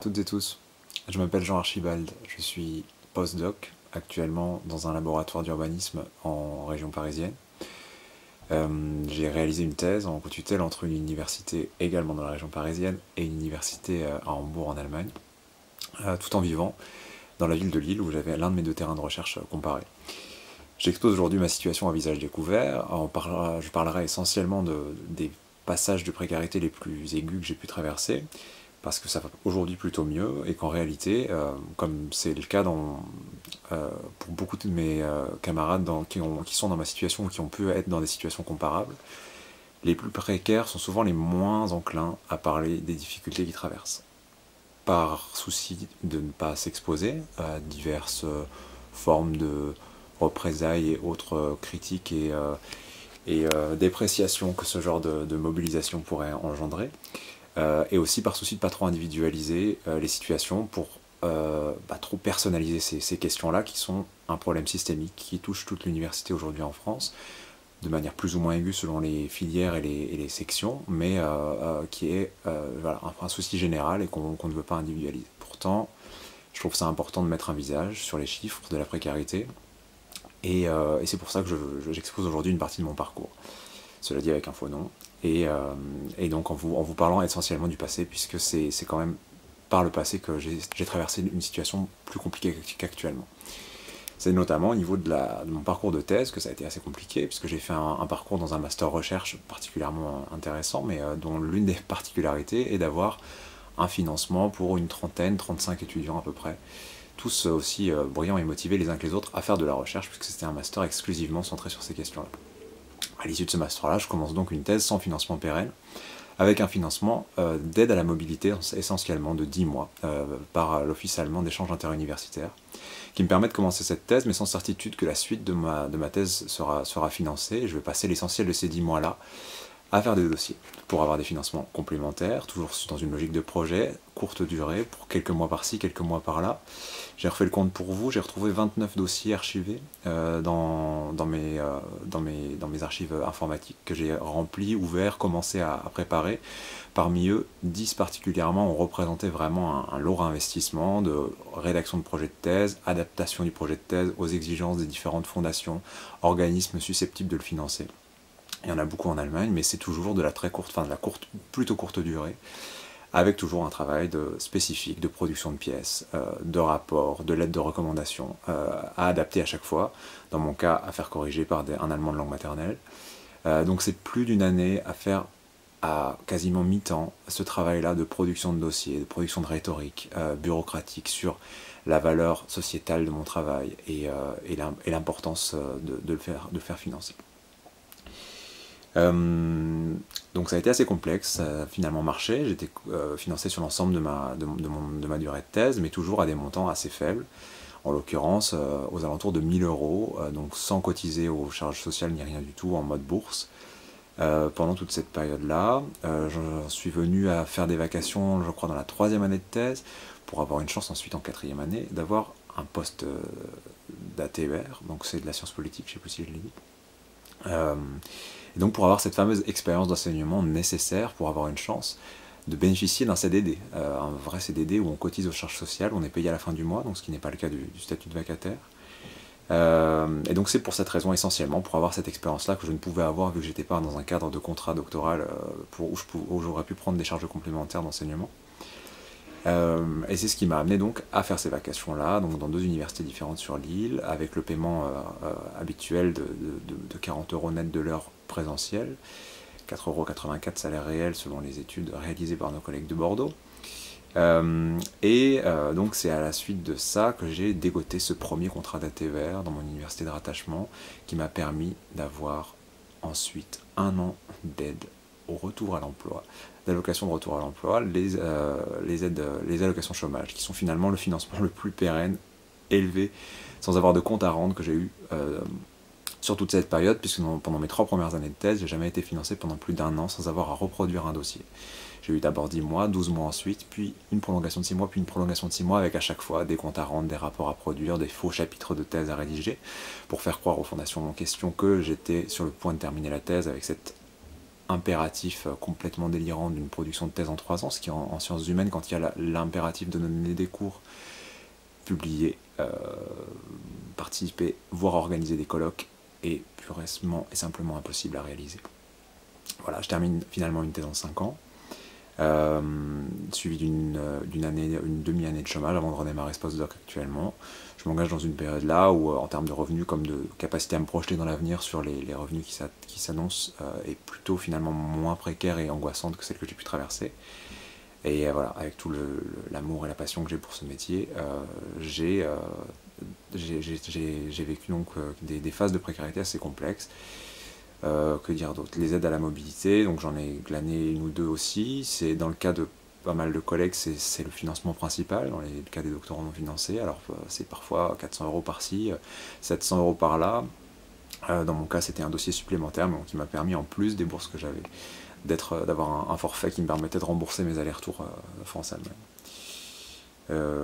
Toutes et tous, je m'appelle Jean Archibald, je suis postdoc actuellement dans un laboratoire d'urbanisme en région parisienne. J'ai réalisé une thèse en co-tutelle entre une université également dans la région parisienne et une université à Hambourg en Allemagne, tout en vivant dans la ville de Lille où j'avais l'un de mes deux terrains de recherche comparés. J'expose aujourd'hui ma situation à visage découvert, je parlerai essentiellement des passages de précarité les plus aigus que j'ai pu traverser, parce que ça va aujourd'hui plutôt mieux, et qu'en réalité, comme c'est le cas pour beaucoup de mes camarades qui sont dans ma situation ou qui ont pu être dans des situations comparables, les plus précaires sont souvent les moins enclins à parler des difficultés qu'ils traversent. Par souci de ne pas s'exposer à diverses formes de représailles et autres critiques et dépréciations que ce genre de mobilisation pourrait engendrer, et aussi par souci de ne pas trop individualiser les situations pour pas trop personnaliser ces questions-là qui sont un problème systémique qui touche toute l'université aujourd'hui en France, de manière plus ou moins aiguë selon les filières et les sections, mais qui est voilà, un souci général et qu'on ne veut pas individualiser. Pourtant, je trouve ça important de mettre un visage sur les chiffres de la précarité, et c'est pour ça que j'expose aujourd'hui une partie de mon parcours. Cela dit avec un faux nom, et donc en vous parlant essentiellement du passé, puisque c'est quand même par le passé que j'ai traversé une situation plus compliquée qu'actuellement. C'est notamment au niveau de mon parcours de thèse que ça a été assez compliqué, puisque j'ai fait un parcours dans un master recherche particulièrement intéressant, mais dont l'une des particularités est d'avoir un financement pour une trentaine, 35 étudiants à peu près, tous aussi brillants et motivés les uns que les autres à faire de la recherche, puisque c'était un master exclusivement centré sur ces questions-là. À l'issue de ce master-là, je commence donc une thèse sans financement pérenne, avec un financement d'aide à la mobilité essentiellement de 10 mois par l'Office allemand d'échange interuniversitaire, qui me permet de commencer cette thèse, mais sans certitude que la suite de ma thèse sera financée, et je vais passer l'essentiel de ces 10 mois-là à faire des dossiers, pour avoir des financements complémentaires, toujours dans une logique de projet, courte durée, pour quelques mois par-ci, quelques mois par-là. J'ai refait le compte pour vous, j'ai retrouvé 29 dossiers archivés dans mes archives informatiques que j'ai remplis, ouverts, commencé à préparer. Parmi eux, 10 particulièrement ont représenté vraiment un lourd investissement de rédaction de projet de thèse, adaptation du projet de thèse aux exigences des différentes fondations, organismes susceptibles de le financer. Il y en a beaucoup en Allemagne, mais c'est toujours de la plutôt courte durée, avec toujours un travail spécifique de production de pièces, de rapports, de lettres de recommandation, à adapter à chaque fois, dans mon cas à faire corriger par un allemand de langue maternelle. Donc c'est plus d'une année à faire à quasiment mi-temps ce travail-là de production de dossiers, de production de rhétorique bureaucratique sur la valeur sociétale de mon travail et l'importance de le faire financer. Donc ça a été assez complexe, ça a finalement marché, j'étais financé sur l'ensemble de ma durée de thèse, mais toujours à des montants assez faibles, en l'occurrence aux alentours de 1000 euros, donc sans cotiser aux charges sociales ni rien du tout, en mode bourse. Pendant toute cette période-là, j'en suis venu à faire des vacations, je crois, dans la 3e année de thèse, pour avoir une chance ensuite en 4e année d'avoir un poste d'ATER, donc c'est de la science politique, je ne sais plus si je l'ai dit. Et donc pour avoir cette fameuse expérience d'enseignement nécessaire pour avoir une chance de bénéficier d'un CDD, un vrai CDD où on cotise aux charges sociales, on est payé à la fin du mois, donc ce qui n'est pas le cas du statut de vacataire. Et donc c'est pour cette raison essentiellement, pour avoir cette expérience-là que je ne pouvais avoir vu que j'étais pas dans un cadre de contrat doctoral où j'aurais pu prendre des charges complémentaires d'enseignement. Et c'est ce qui m'a amené donc à faire ces vacations-là, donc dans 2 universités différentes sur l'île, avec le paiement habituel de 40 € net de l'heure présentielle, 4,84 € salaire réel selon les études réalisées par nos collègues de Bordeaux. Donc c'est à la suite de ça que j'ai dégoté ce premier contrat d'ATER dans mon université de rattachement, qui m'a permis d'avoir ensuite 1 an d'aide au retour à l'emploi, d'allocation de retour à l'emploi, les allocations chômage, qui sont finalement le financement le plus pérenne, élevé, sans avoir de compte à rendre que j'ai eu sur toute cette période, puisque pendant mes 3 premières années de thèse, j'ai jamais été financé pendant plus d'1 an sans avoir à reproduire un dossier. J'ai eu d'abord 10 mois, 12 mois ensuite, puis une prolongation de 6 mois, puis une prolongation de 6 mois, avec à chaque fois des comptes à rendre, des rapports à produire, des faux chapitres de thèse à rédiger, pour faire croire aux fondations en question que j'étais sur le point de terminer la thèse avec cette impératif complètement délirant d'une production de thèse en 3 ans, ce qui en sciences humaines, quand il y a l'impératif de donner des cours, publier, participer, voire organiser des colloques, est purement et simplement impossible à réaliser. Voilà, je termine finalement une thèse en 5 ans, suivi d'une demi-année de chômage avant de redémarrer ce postdoc actuellement. Je m'engage dans une période là où, en termes de revenus, comme de capacité à me projeter dans l'avenir sur les revenus qui s'annoncent, est plutôt finalement moins précaire et angoissante que celle que j'ai pu traverser. Et voilà, avec tout l'amour et la passion que j'ai pour ce métier, j'ai vécu donc des phases de précarité assez complexes. Que dire d'autre? Les aides à la mobilité, donc j'en ai glané une ou deux aussi. C'est dans le cas de pas mal de collègues, c'est le financement principal, dans le cas des doctorants non financés. Alors c'est parfois 400 € par-ci, 700 € par-là. Dans mon cas, c'était un dossier supplémentaire, mais qui m'a permis, en plus des bourses que j'avais, d'avoir un forfait qui me permettait de rembourser mes allers-retours France-Allemagne.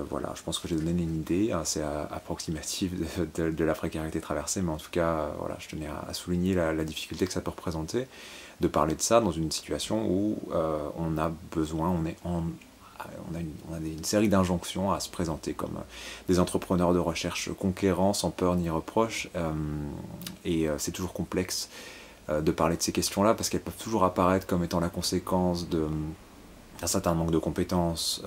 Voilà, je pense que j'ai donné une idée assez approximative de la précarité traversée, mais en tout cas, voilà, je tenais à souligner la difficulté que ça peut représenter de parler de ça dans une situation où on a besoin, on a une série d'injonctions à se présenter comme des entrepreneurs de recherche conquérants, sans peur ni reproche, et c'est toujours complexe de parler de ces questions-là, parce qu'elles peuvent toujours apparaître comme étant la conséquence d'un certain manque de compétences,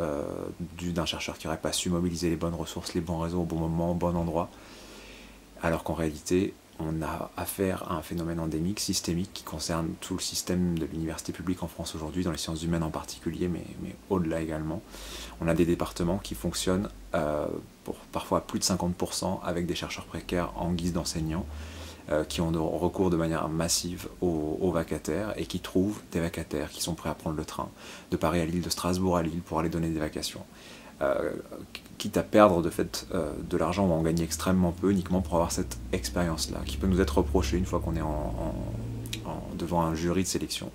dû d'un chercheur qui n'aurait pas su mobiliser les bonnes ressources, les bons réseaux au bon moment, au bon endroit, alors qu'en réalité, on a affaire à un phénomène endémique, systémique, qui concerne tout le système de l'université publique en France aujourd'hui, dans les sciences humaines en particulier, mais au-delà également. On a des départements qui fonctionnent pour parfois plus de 50% avec des chercheurs précaires en guise d'enseignants, qui ont recours de manière massive aux vacataires, et qui trouvent des vacataires qui sont prêts à prendre le train de Paris à Lille, de Strasbourg à Lille, pour aller donner des vacations. Quitte à perdre de fait de l'argent ou à en gagner extrêmement peu uniquement pour avoir cette expérience-là, qui peut nous être reprochée une fois qu'on est devant un jury de sélection.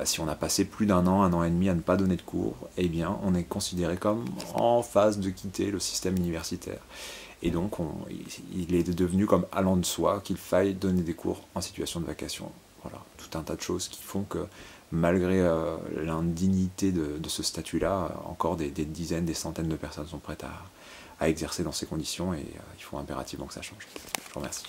Si on a passé plus d'un an et demi à ne pas donner de cours, eh bien on est considéré comme en phase de quitter le système universitaire. Et donc il est devenu comme allant de soi qu'il faille donner des cours en situation de vacation. Voilà, tout un tas de choses qui font que malgré l'indignité de ce statut-là, encore des dizaines, des centaines de personnes sont prêtes à exercer dans ces conditions, et il faut impérativement que ça change. Je vous remercie.